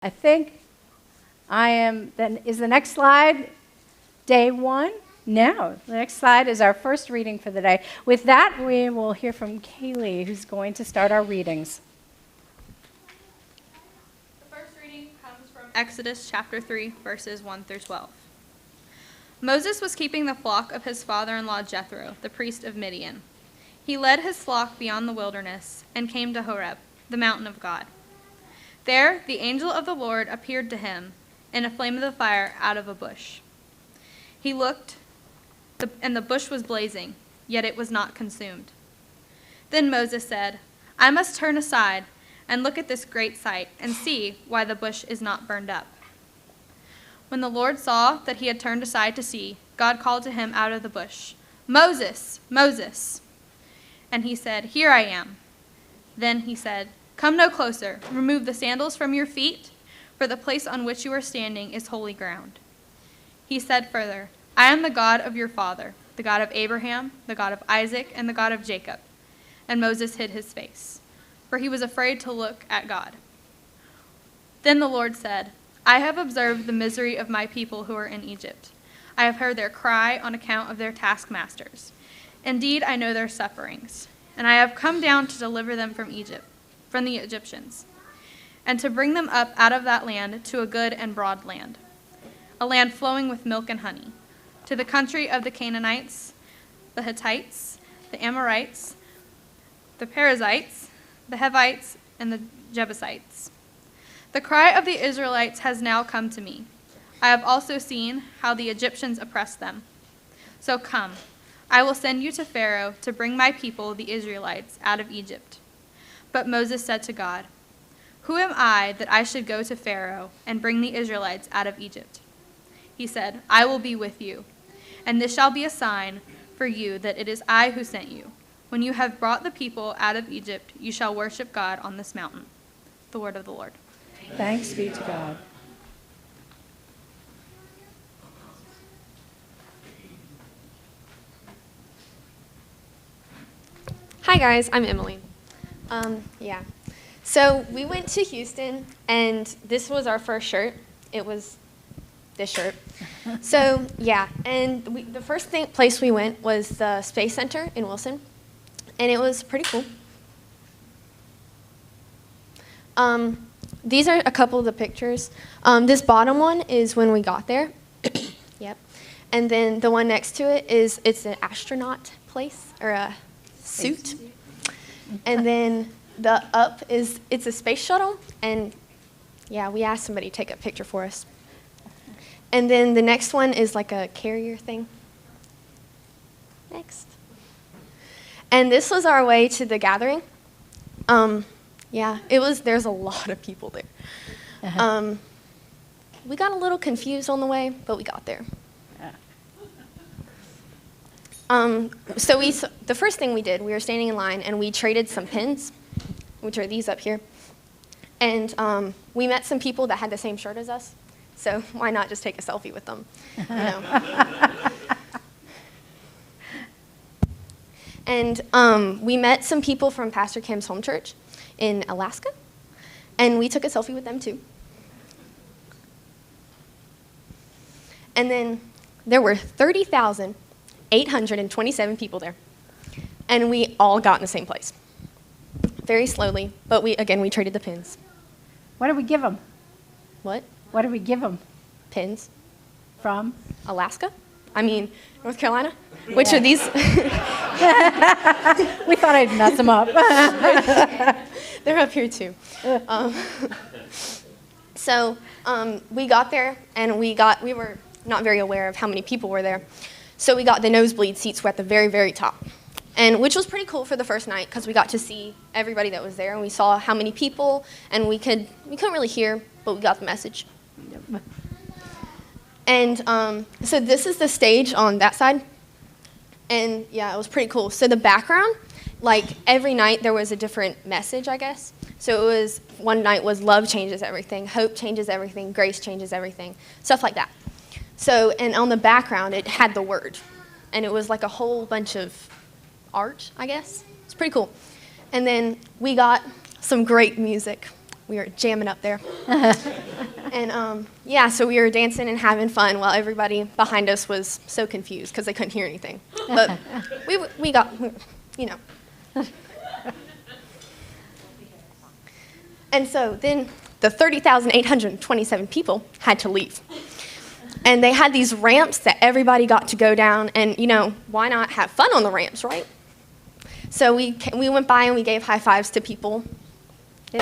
I think is the next slide day one? No, the next slide is our first reading for the day. With that, we will hear from Kaylee, who's going to start our readings. The first reading comes from Exodus chapter 3, verses 1 through 12. Moses was keeping the flock of his father-in-law Jethro, the priest of Midian. He led his flock beyond the wilderness and came to Horeb, the mountain of God. There, the angel of the Lord appeared to him in a flame of fire out of a bush. He looked, and the bush was blazing, yet it was not consumed. Then Moses said, "I must turn aside and look at this great sight and see why the bush is not burned up." When the Lord saw that he had turned aside to see, God called to him out of the bush, "Moses, Moses." And he said, "Here I am." Then he said, "Come no closer. Remove the sandals from your feet, for the place on which you are standing is holy ground." He said further, "I am the God of your father, the God of Abraham, the God of Isaac, and the God of Jacob." And Moses hid his face, for he was afraid to look at God. Then the Lord said, "I have observed the misery of my people who are in Egypt. I have heard their cry on account of their taskmasters. Indeed, I know their sufferings, and I have come down to deliver them from the Egyptians, and to bring them up out of that land to a good and broad land, a land flowing with milk and honey, to the country of the Canaanites, the Hittites, the Amorites, the Perizzites, the Hivites, and the Jebusites. The cry of the Israelites has now come to me. I have also seen how the Egyptians oppress them. So come, I will send you to Pharaoh to bring my people, the Israelites, out of Egypt." But Moses said to God, "Who am I that I should go to Pharaoh and bring the Israelites out of Egypt?" He said, "I will be with you, and this shall be a sign for you that it is I who sent you. When you have brought the people out of Egypt, you shall worship God on this mountain." The word of the Lord. Thanks be to God. Hi guys, I'm Emily. So we went to Houston, and this was our first shirt. It was this shirt. So and the first place we went was the Space Center in Wilson, and it was pretty cool. These are a couple of the pictures. This bottom one is when we got there. Yep. And then the one next to it it's an astronaut place, or a suit. And then the up it's a space shuttle, and we asked somebody to take a picture for us. And then the next one is like a carrier thing. Next. And this was our way to the gathering. There's a lot of people there. Uh-huh. We got a little confused on the way, but we got there. The first thing we did, we were standing in line, and we traded some pins, which are these up here. And we met some people that had the same shirt as us, so why not just take a selfie with them, you know? And we met some people from Pastor Kim's home church in Alaska, and we took a selfie with them too. And then there were 30,827 people there, and we all got in the same place. Very slowly, but we traded the pins. What did we give them? What? What did we give them? Pins. From? Alaska? I mean, North Carolina? Yeah. Which are these? We thought I'd mess them up. They're up here too. We got there, and we were not very aware of how many people were there. So we got the nosebleed seats at the very, very top, and which was pretty cool for the first night because we got to see everybody that was there, and we saw how many people, and we couldn't really hear, but we got the message. Yep. And so this is the stage on that side, and it was pretty cool. So the background, like every night there was a different message, I guess. So it was, one night was love changes everything, hope changes everything, grace changes everything, stuff like that. So, and on the background, it had the word. And it was like a whole bunch of art, I guess. It's pretty cool. And then we got some great music. we were jamming up there. And yeah, so we were dancing and having fun while everybody behind us was so confused because they couldn't hear anything. But we got, you know. And so then the 30,827 people had to leave. And they had these ramps that everybody got to go down, and, you know, why not have fun on the ramps, right? So we went by and we gave high fives to people. There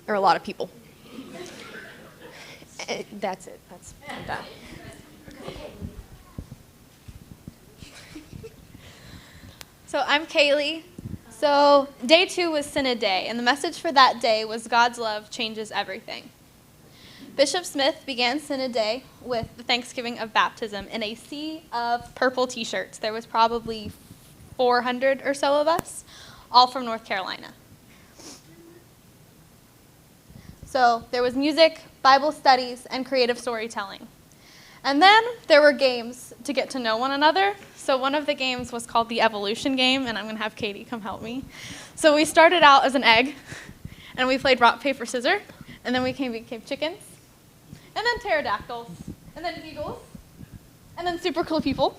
are a lot of people. That's it. I'm done. So I'm Kaylee. So day 2 was Synod Day, and the message for that day was God's love changes everything. Bishop Smith began Synod Day with the thanksgiving of baptism in a sea of purple t-shirts. There was probably 400 or so of us, all from North Carolina. So there was music, Bible studies, and creative storytelling. And then there were games to get to know one another. So one of the games was called the evolution game, and I'm going to have Katie come help me. So we started out as an egg, and we played rock, paper, scissors, and then we became chickens, and then pterodactyls, and then eagles, and then super cool people.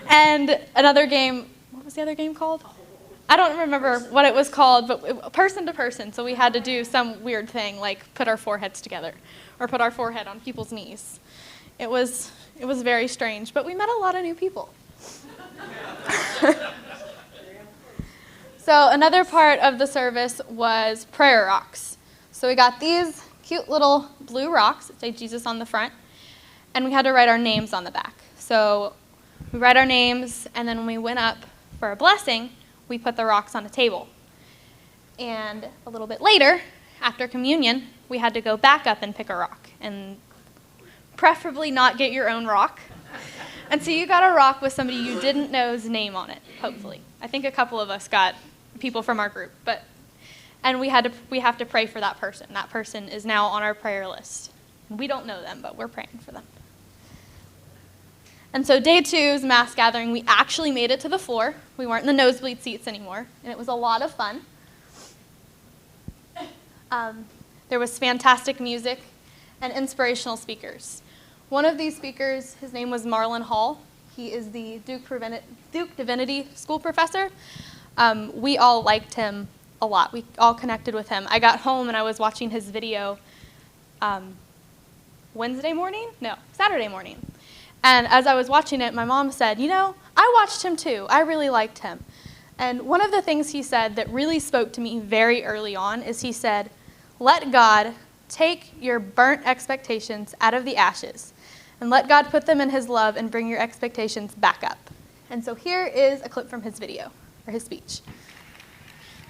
And another game, what was the other game called? I don't remember what it was called, but person to person. So we had to do some weird thing, like put our foreheads together, or put our forehead on people's knees. It was very strange, but we met a lot of new people. So another part of the service was prayer rocks. So we got these cute little blue rocks that say Jesus on the front, and we had to write our names on the back. So we write our names, and then when we went up for a blessing, we put the rocks on a table. And a little bit later, after communion, we had to go back up and pick a rock, and preferably not get your own rock. And so you got a rock with somebody you didn't know's name on it, hopefully. I think a couple of us got people from our group, and we have to pray for that person. That person is now on our prayer list. We don't know them, but we're praying for them. And so day 2's mass gathering, we actually made it to the floor. We weren't in the nosebleed seats anymore, and it was a lot of fun. There was fantastic music and inspirational speakers. One of these speakers, his name was Marlon Hall. He is the Duke Divinity School professor. We all liked him a lot. We all connected with him. I got home and I was watching his video Saturday morning. And as I was watching it, my mom said, you know, I watched him too. I really liked him. And one of the things he said that really spoke to me very early on is he said, let God take your burnt expectations out of the ashes, and let God put them in his love and bring your expectations back up. And so here is a clip from his video, or his speech.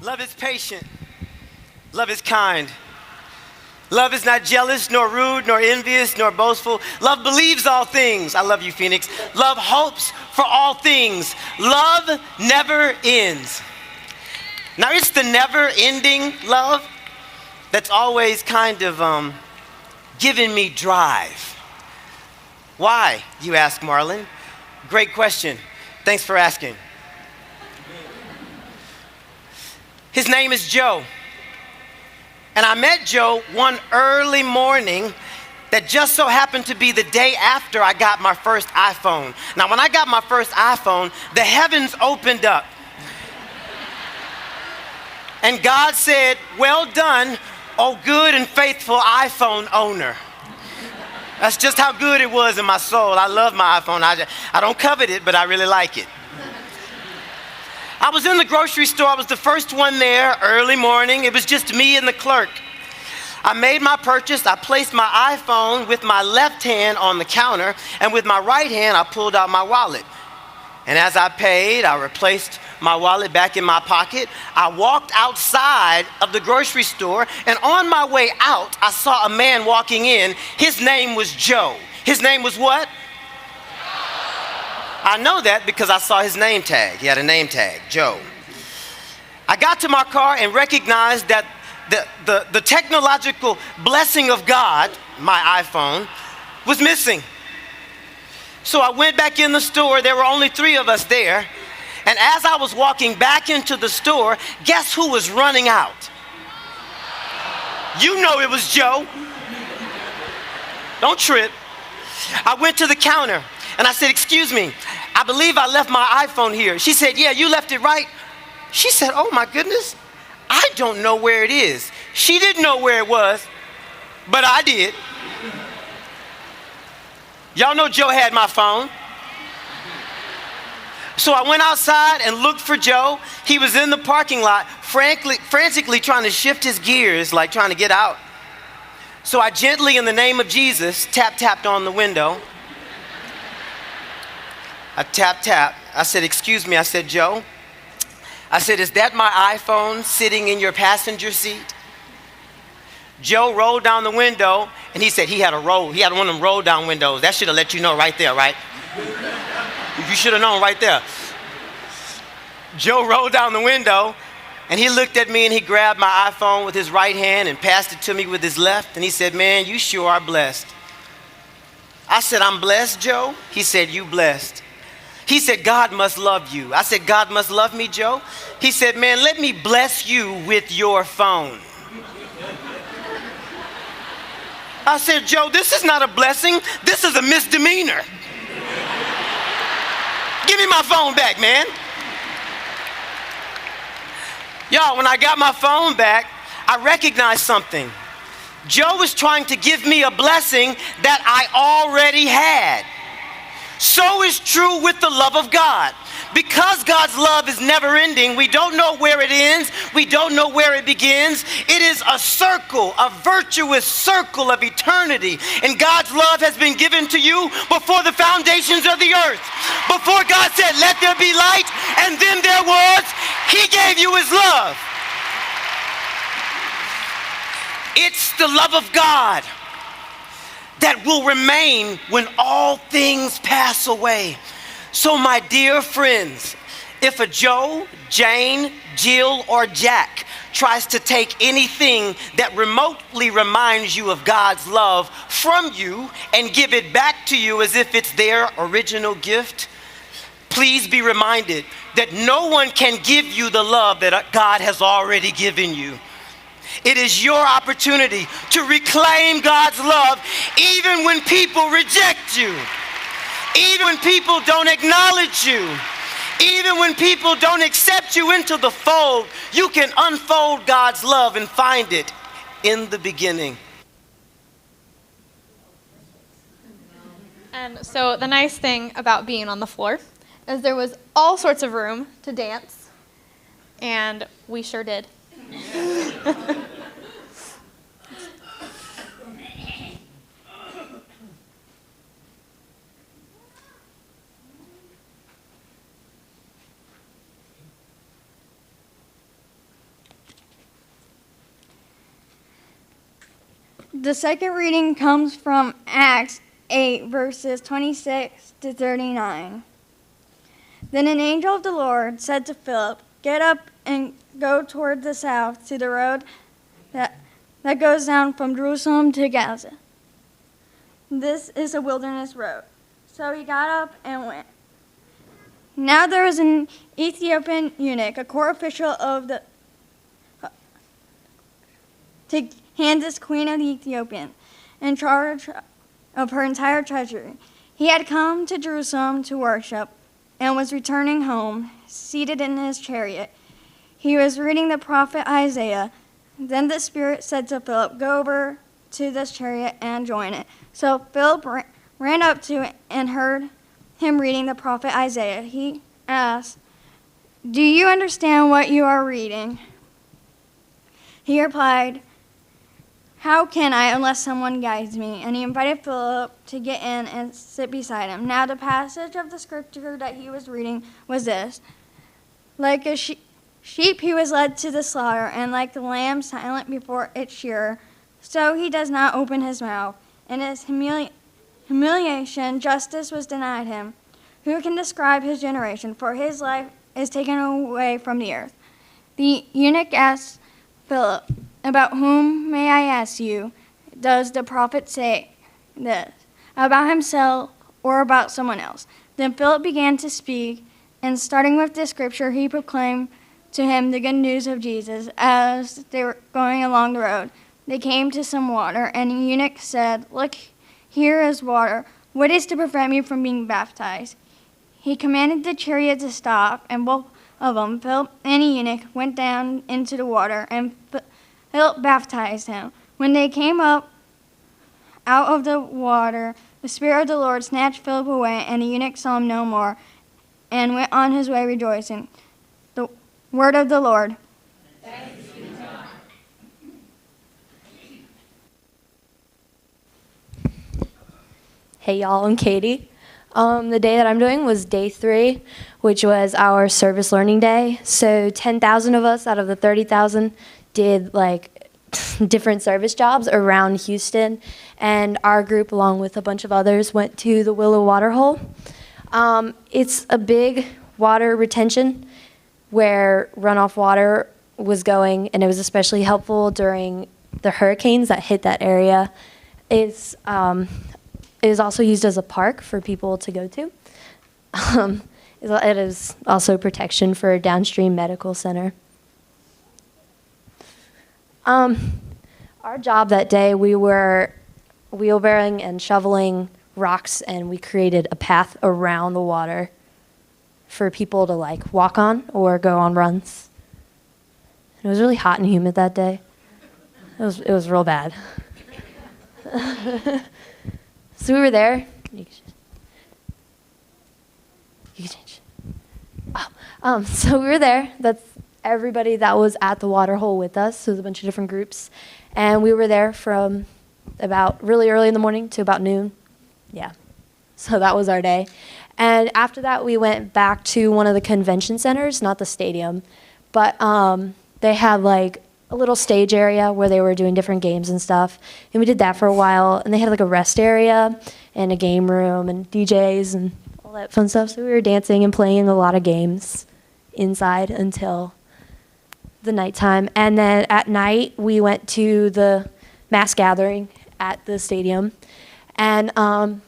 Love is patient. Love is kind. Love is not jealous, nor rude, nor envious, nor boastful. Love believes all things. I love you, Phoenix. Love hopes for all things. Love never ends. Now, it's the never-ending love that's always kind of giving me drive. Why, you ask, Marlon? Great question. Thanks for asking. His name is Joe. And I met Joe one early morning that just so happened to be the day after I got my first iPhone. Now, when I got my first iPhone, the heavens opened up. And God said, well done, oh good and faithful iPhone owner. That's just how good it was in my soul. I love my iPhone. I don't covet it, but I really like it. I was in the grocery store. I was the first one there early morning. It was just me and the clerk. I made my purchase. I placed my iPhone with my left hand on the counter, and with my right hand, I pulled out my wallet. And as I paid, I replaced my wallet back in my pocket. I walked outside of the grocery store, and on my way out, I saw a man walking in. His name was Joe. His name was what? I know that because I saw his name tag. He had a name tag, Joe. I got to my car and recognized that the technological blessing of God, my iPhone, was missing. So I went back in the store. There were only 3 of us there. And as I was walking back into the store, guess who was running out? You know it was Joe. Don't trip. I went to the counter and I said, "Excuse me, I believe I left my iPhone here." She said, "Yeah, you left it right." She said, "Oh my goodness, I don't know where it is." She didn't know where it was, but I did. Y'all know Joe had my phone. So I went outside and looked for Joe. He was in the parking lot, frantically trying to shift his gears, like trying to get out. So I gently, in the name of Jesus, tapped on the window. I tapped. I said, "Excuse me." I said, "Joe." I said, "Is that my iPhone sitting in your passenger seat?" Joe rolled down the window, and he said he had one of them roll down windows. That should have let you know right there, right? You should have known right there. Joe rolled down the window, and he looked at me, and he grabbed my iPhone with his right hand and passed it to me with his left, and he said, "Man, you sure are blessed." I said, "I'm blessed, Joe?" He said, "You blessed." He said, "God must love you." I said, "God must love me, Joe?" He said, "Man, let me bless you with your phone." I said, "Joe, this is not a blessing. This is a misdemeanor. Give me my phone back, man." Y'all, when I got my phone back, I recognized something. Joe was trying to give me a blessing that I already had. So is true with the love of God. Because God's love is never ending, we don't know where it ends, we don't know where it begins. It is a circle, a virtuous circle of eternity. And God's love has been given to you before the foundations of the earth. Before God said, "Let there be light," and then there was, He gave you His love. It's the love of God that will remain when all things pass away. So my dear friends, if a Joe, Jane, Jill, or Jack tries to take anything that remotely reminds you of God's love from you and give it back to you as if it's their original gift, please be reminded that no one can give you the love that God has already given you. It is your opportunity to reclaim God's love even when people reject you. Even when people don't acknowledge you, even when people don't accept you into the fold, you can unfold God's love and find it in the beginning. And so the nice thing about being on the floor is there was all sorts of room to dance, and we sure did. The second reading comes from Acts 8, verses 26 to 39. Then an angel of the Lord said to Philip, "Get up and go toward the south to the road that goes down from Jerusalem to Gaza. This is a wilderness road." So he got up and went. Now there was an Ethiopian eunuch, a court official of the Candace, queen of the Ethiopians, in charge of her entire treasury. He had come to Jerusalem to worship and was returning home, seated in his chariot. He was reading the prophet Isaiah. Then the Spirit said to Philip, "Go over to this chariot and join it." So Philip ran up to it and heard him reading the prophet Isaiah. He asked, "Do you understand what you are reading?" He replied, "How can I unless someone guides me?" And he invited Philip to get in and sit beside him. Now the passage of the scripture that he was reading was this: "Like a sheep he was led to the slaughter, and like the lamb silent before its shearer, so he does not open his mouth. In his humiliation justice was denied him. Who can describe his generation? For his life is taken away from the earth. The eunuch asked Philip, about whom, may I ask you, does the prophet say this? About himself or about someone else? Then Philip began to speak, and starting with the scripture, he proclaimed to him the good news of Jesus. As they were going along the road, they came to some water, and the eunuch said, look, here is water. What is to prevent me from being baptized? He commanded the chariot to stop, and both of them, Philip and the eunuch, went down into the water, and Philip baptized him. When they came up out of the water, the Spirit of the Lord snatched Philip away, and the eunuch saw him no more, and went on his way rejoicing. The word of the Lord. Thanks be to God. Hey y'all, I'm Katie. The day that I'm doing was day 3, which was our service learning day. So 10,000 of us out of the 30,000 did like different service jobs around Houston, and our group, along with a bunch of others, went to the Willow Waterhole. It's a big water retention where runoff water was going, and it was especially helpful during the hurricanes that hit that area. It is also used as a park for people to go to. It is also protection for a downstream medical center. Our job that day, we were wheelbarrowing and shoveling rocks, and we created a path around the water for people to like walk on or go on runs. It was really hot and humid that day. It was real bad. So we were there. You can change. So we were there. That's everybody that was at the water hole with us. So it was a bunch of different groups. And we were there from about really early in the morning to about noon. Yeah. So that was our day. And after that, we went back to one of the convention centers, not the stadium. But they had like a little stage area where they were doing different games and stuff. And we did that for a while. And they had like a rest area and a game room and DJs and all that fun stuff. So we were dancing and playing a lot of games inside until the nighttime. And then at night, we went to the mass gathering at the stadium. And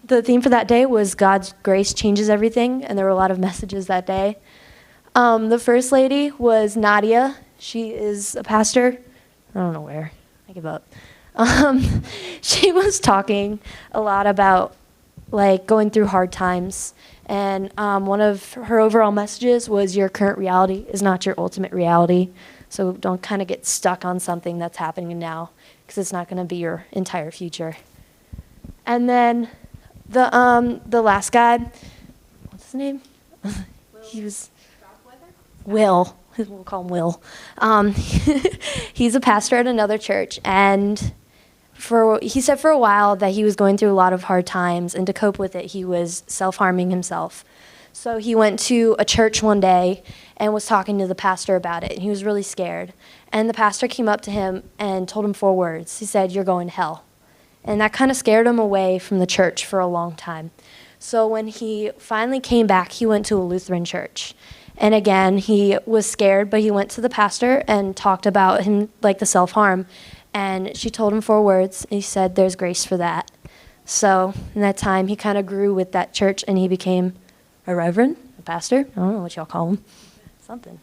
the theme for that day was God's grace changes everything. And there were a lot of messages that day. The first lady was Nadia. She is a pastor. I don't know where. I give up. She was talking a lot about like going through hard times. And one of her overall messages was your current reality is not your ultimate reality. So don't kind of get stuck on something that's happening now, because it's not going to be your entire future. And then the last guy, what's his name? He was Will. We'll call him Will. He's a pastor at another church, and he said for a while that he was going through a lot of hard times, and to cope with it, he was self-harming himself. So he went to a church one day and was talking to the pastor about it, and he was really scared. And the pastor came up to him and told him 4 words. He said, "You're going to hell." And that kind of scared him away from the church for a long time. So when he finally came back, he went to a Lutheran church. And again, he was scared, but he went to the pastor and talked about him, like the self-harm. And she told him 4 words, and he said, "There's grace for that." So in that time, he kind of grew with that church, and he became a reverend, a pastor. I don't know what y'all call him. Something.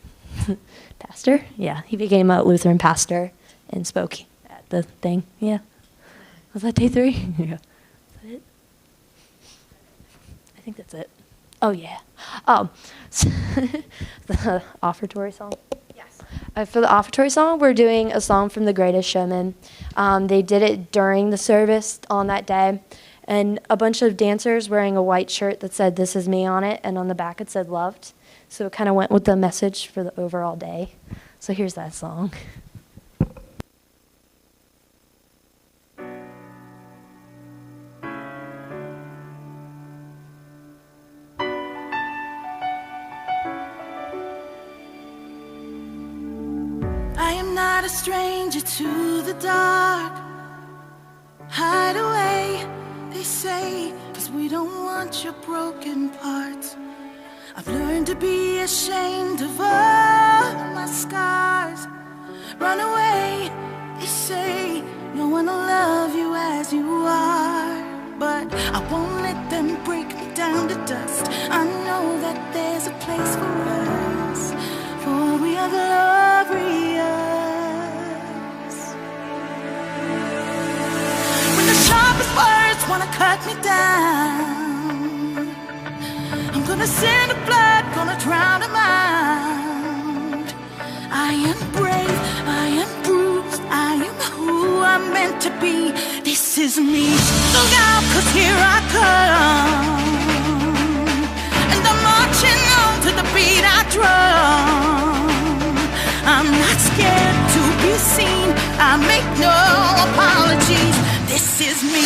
Pastor? Yeah, he became a Lutheran pastor and spoke at the thing. Yeah. Was that day 3? Yeah. Is that it? I think that's it. Oh, yeah. The offertory song? Yes. For the offertory song, we're doing a song from The Greatest Showman. They did it during the service on that day, and a bunch of dancers wearing a white shirt that said "This Is Me" on it, and on the back it said "Loved." So it kind of went with the message for the overall day. So here's that song. I am not a stranger to the dark. Hide away, they say, 'cause we don't want your broken parts. I've learned to be ashamed of all my scars. Run away, they say, no one will love you as you are. But I won't let them break me down to dust. I know that there's a place for us, for we are glorious. When the sharpest words wanna cut me down, I'm gonna send a blood, gonna drown them out. I am brave, I am bruised, I am who I'm meant to be. This is me. Look out, 'cause here I come, and I'm marching on to the beat I drum. I'm not scared to be seen, I make no apologies. This is me.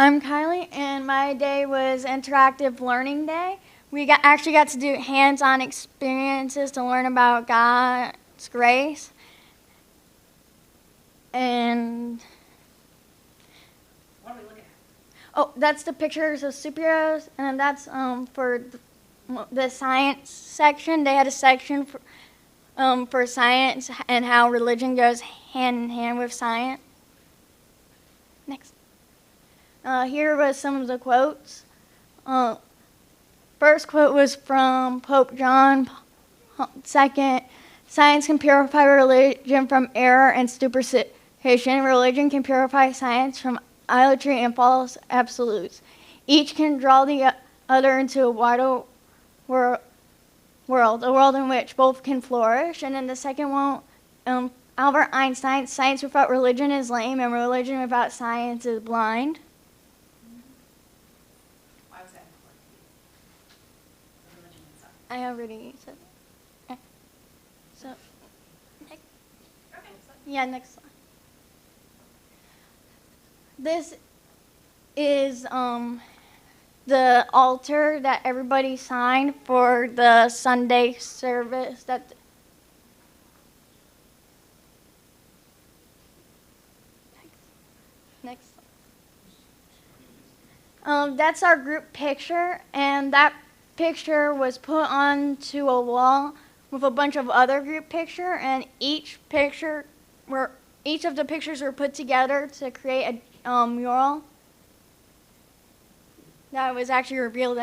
I'm Kylie, and my day was Interactive Learning Day. We actually got to do hands-on experiences to learn about God's grace. And what are we looking at? Oh, that's the pictures of superheroes, and then that's for the science section. They had a section for science and how religion goes hand in hand with science. Next. Here was some of the quotes. First quote was from Pope John. Second, science can purify religion from error and superstition. Religion can purify science from idolatry and false absolutes. Each can draw the other into a wider world, a world in which both can flourish. And then the second one, Albert Einstein, science without religion is lame, and religion without science is blind. Why was that important? I already said that. So, next. Yeah, next slide. This is the altar that everybody signed for the Sunday service. Next. That's our group picture, and that picture was put onto a wall with a bunch of other group picture, and each of the pictures were put together to create a mural that was actually revealed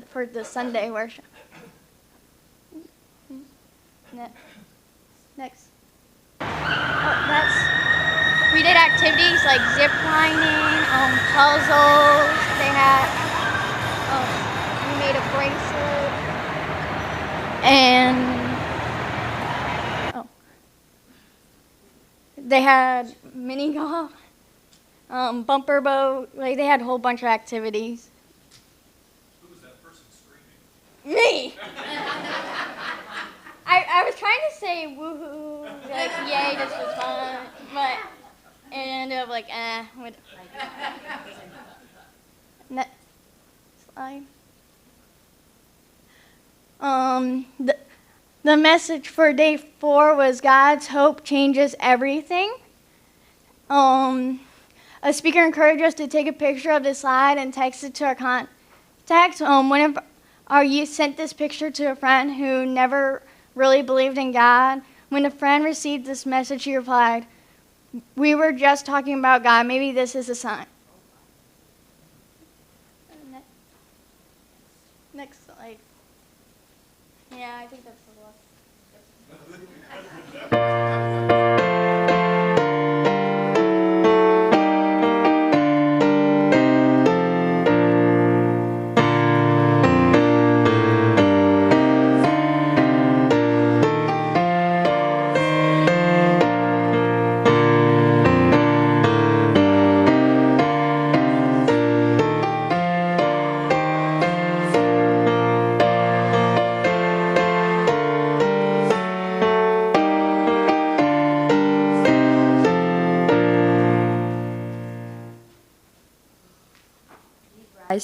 for the Sunday worship. Next. We did activities like zip lining, puzzles. They had, we made a bracelet, and they had mini golf, bumper boat. Like, they had a whole bunch of activities. Who was that person screaming? Me. I was trying to say woohoo, like yay, this was fun, but it ended up like Next slide. The message for day 4 was God's hope changes everything. A speaker encouraged us to take a picture of the slide and text it to our contacts. One of our youth sent this picture to a friend who never really believed in God. When a friend received this message, he replied, "We were just talking about God. Maybe this is a sign." Next slide. Yeah, I think that's the last.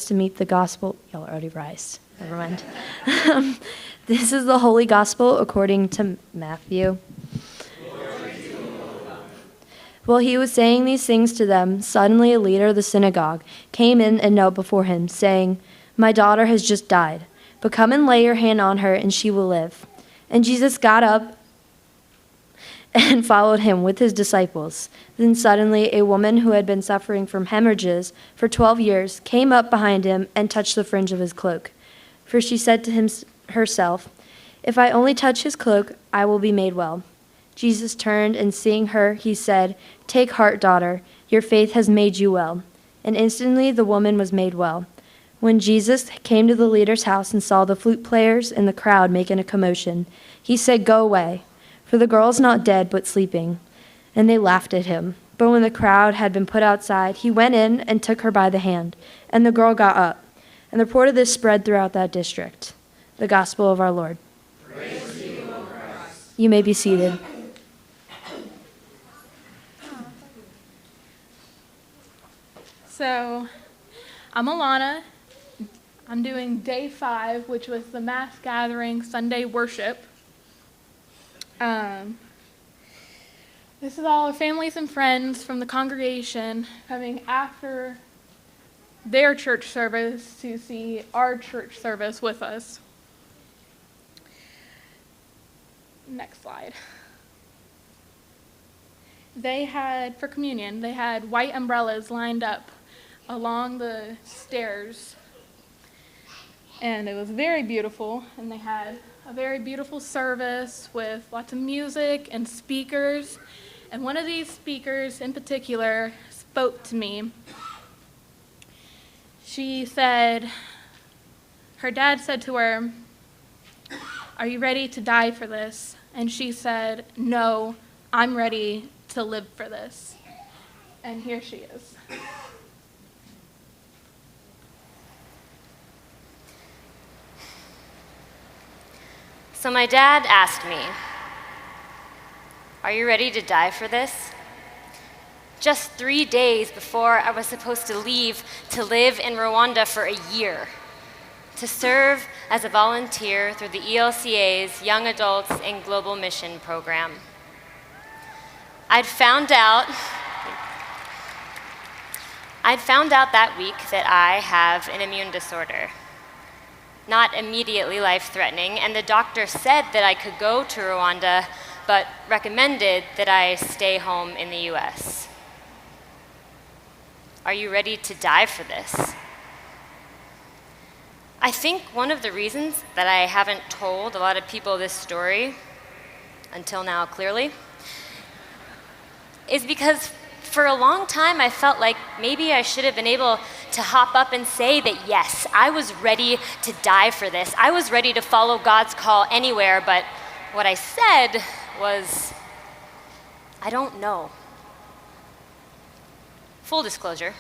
To meet the gospel. Y'all already rise. Never mind. This is the Holy Gospel according to Matthew. While he was saying these things to them, suddenly a leader of the synagogue came in and knelt before him, saying, "My daughter has just died, but come and lay your hand on her, and she will live." And Jesus got up and followed him with his disciples. Then suddenly a woman who had been suffering from hemorrhages for 12 years came up behind him and touched the fringe of his cloak. For she said to herself, "If I only touch his cloak, I will be made well." Jesus turned, and seeing her, he said, "Take heart, daughter, your faith has made you well." And instantly the woman was made well. When Jesus came to the leader's house and saw the flute players and the crowd making a commotion, he said, "Go away, for the girl is not dead, but sleeping." And they laughed at him. But when the crowd had been put outside, he went in and took her by the hand, and the girl got up. And the report of this spread throughout that district. The gospel of our Lord. Praise to you, O Christ. You may be seated. So So, I'm Alana. I'm doing day 5, which was the mass gathering Sunday worship. This is all our families and friends from the congregation coming after their church service to see our church service with us. Next slide. For communion, they had white umbrellas lined up along the stairs. And it was very beautiful, and they had a very beautiful service with lots of music and speakers. And one of these speakers in particular spoke to me. She said, her dad said to her, "Are you ready to die for this?" And she said, "No, I'm ready to live for this." And here she is. So my dad asked me, "Are you ready to die for this?" Just 3 days before I was supposed to leave to live in Rwanda for a year, to serve as a volunteer through the ELCA's Young Adults in Global Mission program. I'd found out that week that I have an immune disorder. Not immediately life-threatening, and the doctor said that I could go to Rwanda, but recommended that I stay home in the US. Are you ready to die for this? I think one of the reasons that I haven't told a lot of people this story, until now clearly, is because for a long time I felt like maybe I should have been able to hop up and say that yes, I was ready to die for this. I was ready to follow God's call anywhere, but what I said was, I don't know. Full disclosure,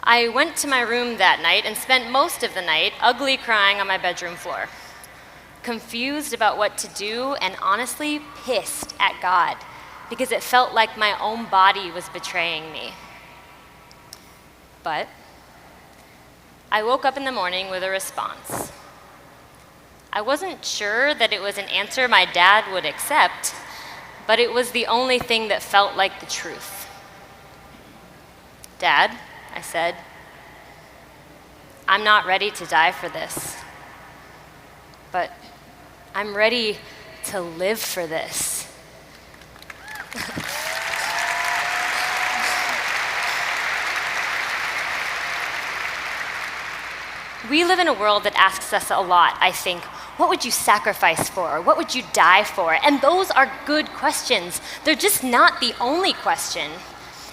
I went to my room that night and spent most of the night ugly crying on my bedroom floor, confused about what to do and honestly pissed at God because it felt like my own body was betraying me. But I woke up in the morning with a response. I wasn't sure that it was an answer my dad would accept, but it was the only thing that felt like the truth. "Dad," I said, "I'm not ready to die for this, but I'm ready to live for this." We live in a world that asks us a lot, I think. What would you sacrifice for? What would you die for? And those are good questions. They're just not the only question.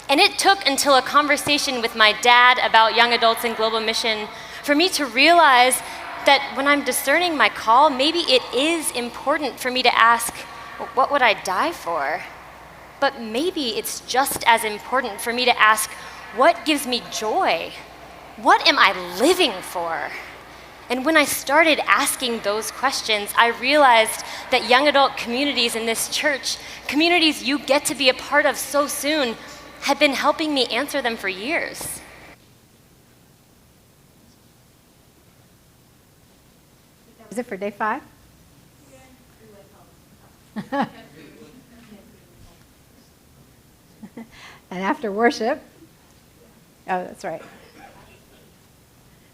And it took until a conversation with my dad about young adults in global mission for me to realize that when I'm discerning my call, maybe it is important for me to ask, what would I die for? But maybe it's just as important for me to ask, what gives me joy? What am I living for? And when I started asking those questions, I realized that young adult communities in this church, communities you get to be a part of so soon, had been helping me answer them for years. Is it for day 5? And after worship, oh, that's right.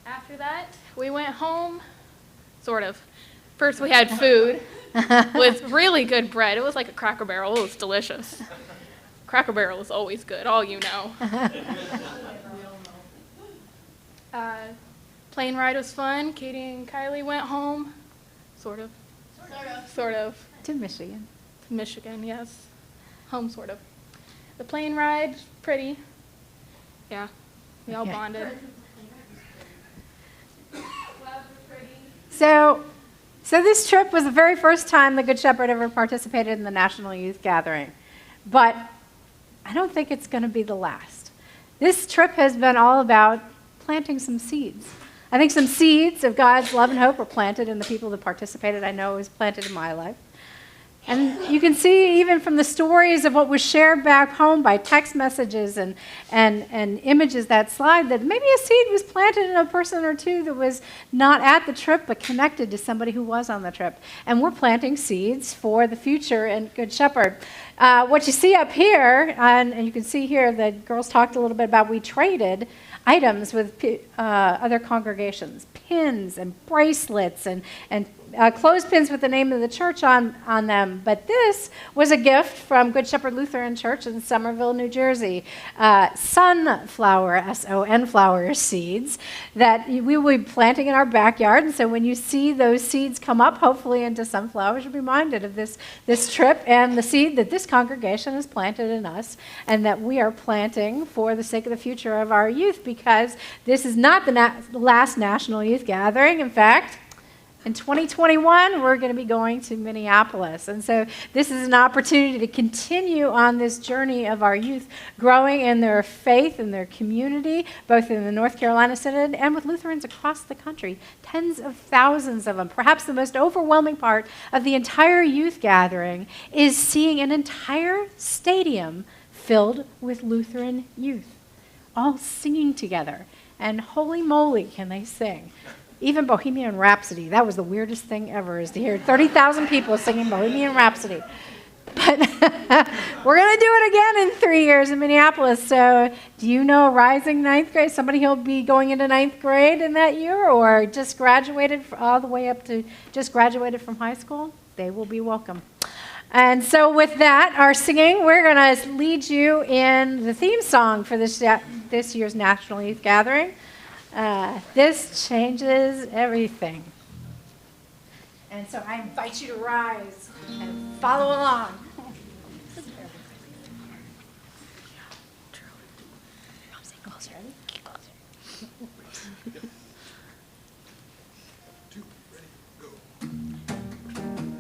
After that, we went home, sort of. First we had food with really good bread. It was like a Cracker Barrel. It was delicious. Cracker Barrel is always good, all you know. Plane ride was fun. Katie and Kylie went home, sort of. To Michigan. To Michigan, yes. Home, sort of. The plane ride, pretty. Yeah, we all bonded. So this trip was the very first time the Good Shepherd ever participated in the National Youth Gathering. But I don't think it's going to be the last. This trip has been all about planting some seeds. I think some seeds of God's love and hope were planted in the people that participated. I know it was planted in my life. And you can see even from the stories of what was shared back home by text messages and images, that slide, that maybe a seed was planted in a person or two that was not at the trip but connected to somebody who was on the trip. And we're planting seeds for the future in Good Shepherd. What you see up here, and you can see here, the girls talked a little bit about, we traded items with other congregations, pins and bracelets and clothespins with the name of the church on them. But this was a gift from Good Shepherd Lutheran Church in Somerville, New Jersey. Sunflower, S-O-N flower seeds that we will be planting in our backyard. And so when you see those seeds come up, hopefully into sunflowers, you'll be reminded of this trip and the seed that this congregation has planted in us, and that we are planting for the sake of the future of our youth, because this is not the last National Youth Gathering. In fact, in 2021, we're going to be going to Minneapolis. And so this is an opportunity to continue on this journey of our youth growing in their faith and their community, both in the North Carolina Synod and with Lutherans across the country. Tens of thousands of them. Perhaps the most overwhelming part of the entire youth gathering is seeing an entire stadium filled with Lutheran youth, all singing together. And holy moly, can they sing. Even Bohemian Rhapsody, that was the weirdest thing ever, is to hear 30,000 people singing Bohemian Rhapsody. But we're going to do it again in 3 years in Minneapolis. So do you know a rising ninth grade, somebody who'll be going into ninth grade in that year, or just graduated all the way up to just graduated from high school? They will be welcome. And so with that, our singing, we're going to lead you in the theme song for this year's National Youth Gathering. This changes everything. And so I invite you to rise and follow along. Ready?